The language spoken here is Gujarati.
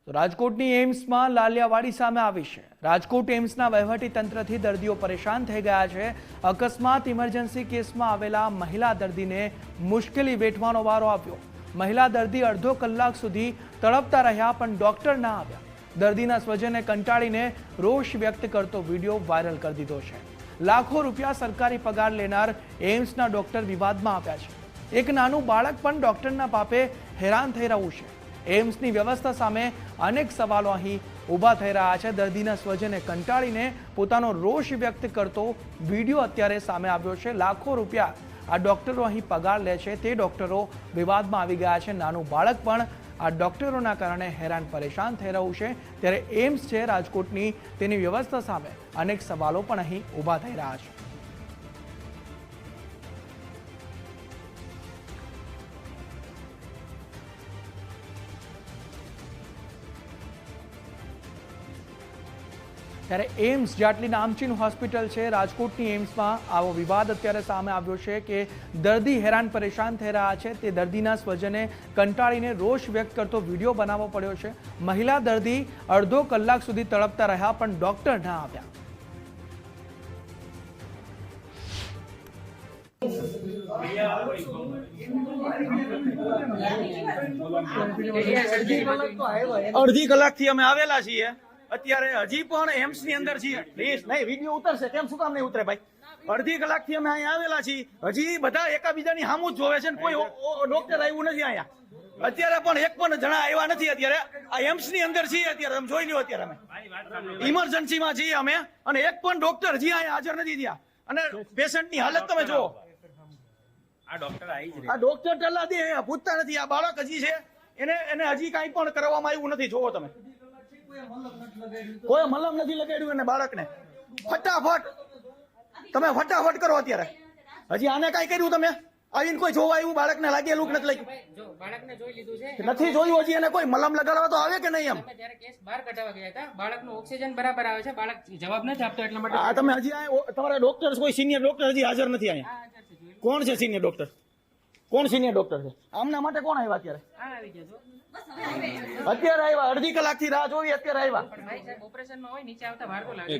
તો રાજકોટની એમ્સમાં લાલિયાવાડી સામે આવી છે। રાજકોટ એમ્સના વહીવટી તંત્રથી દર્દીઓ પરેશાન થઈ ગયા છે। અકસ્માત ઇમરજન્સી કેસમાં આવેલા મહિલા દર્દીને મુશ્કેલી વેઠવાનો વારો આવ્યો। મહિલા દર્દી અડધો કલાક સુધી તડપતા રહ્યા પણ ડોક્ટર ના આવ્યા। દર્દીના સ્વજને કંટાળીને રોષ વ્યક્ત કરતો વિડીયો વાયરલ કરી દીધો છે। લાખો રૂપિયા સરકારી પગાર લેનાર એમ્સના ડોક્ટર વિવાદમાં આવ્યા છે। એક નાનું બાળક પણ ડોક્ટરના પાપે હેરાન થઈ રહ્યું છે। એમ્સની વ્યવસ્થા સામે અનેક સવાલો અહીં ઊભા થઈ રહ્યા છે। દર્દીના સ્વજને કંટાળીને પોતાનો રોષ વ્યક્ત કરતો વિડીયો અત્યારે સામે આવ્યો છે। લાખો રૂપિયા આ ડોક્ટરો અહીં પગાર લે છે તે ડોક્ટરો વિવાદમાં આવી ગયા છે। નાનું બાળક પણ આ ડોક્ટરોના કારણે હેરાન પરેશાન થઈ રહ્યું છે। ત્યારે એમ્સ છે રાજકોટની તેની વ્યવસ્થા સામે અનેક સવાલો પણ અહીં ઊભા થઈ રહ્યા છે। ત્યારે એમ્સ જેટલી નામચીન હોસ્પિટલ છે રાજકોટની એમ્સમાં આવો વિવાદ અત્યારે સામે આવ્યો છે કે દર્દી હેરાન પરેશાન થઈ રહ્યા છે। તે દર્દીના સ્વજને કંટાળીને રોષ વ્યક્ત કરતો વિડીયો બનાવવો પડ્યો છે। મહિલા દર્દી અડધો કલાક સુધી તડપતા રહ્યા પણ ડોક્ટર ના આવ્યા। અડધી કલાકથી અમે આવેલા છીએ। અત્યારે હજી પણ એમ્સ ની અંદર છીએ। પ્લીઝ નહીં, વિડીયો ઉતરશે કેમ? શું કામ નહીં ઉતરે ભાઈ? અડધી કલાકથી અમે અહીંયા આવેલા છીએ। હજી બધા એકાબીજાની સામું જ જોવે છે ને કોઈ ડોક્ટર આવ્યું નથી અહીંયા। અત્યારે પણ એક પણ જણા આવ્યા નથી। અત્યારે આ એમ્સ ની અંદર છીએ। અત્યારે તમે જોઈ લો, અત્યારે અમે ઇમરજન્સીમાં છીએ અમે, અને એક પણ ડોક્ટર હજી અહીંયા હાજર નથી થયા। અને પેશન્ટની હાલત તમે જુઓ। આ ડોક્ટર ટલ્લા દે પૂછતા નથી। આ બાળક હજી છે, એને હજી કાંઈ પણ કરવામાં આવ્યું નથી। જોવો તમે, કોઈ મલમ નથી લગાડ્યું એને બાળકને। ફટાફટ કરો અત્યારે। હજી આને કઈ કર્યું તમે? આવીને કોઈ જોવા આવ્યું? બાળકને લાગેલું કે નથી લાગ્યું? નથી જોયું હજી। એને કોઈ મલમ લગાડવા તો આવે કે નહીં? એમ જ્યારે કેસ બહાર કઢાવવા ગયા હતા, બાળકનું ઓક્સિજન બરાબર આવે છે, બાળક જવાબ નથી આપતો એટલા માટે આ તમે હજી તમારા ડોક્ટર કોઈ સિનિયર ડોક્ટર હજી હાજર નથી અહીંયા? કોણ છે સિનિયર ડોક્ટર? કોણ સિનિયર ડોક્ટર છે? આમના માટે કોણ આવ્યા અત્યારે? અત્યારે આવ્યા? અડધી કલાકથી રાહ જોઈ, અત્યારે આવ્યા? ઓપરેશનમાં હોય, નીચે આવતા વાર તો લાગે।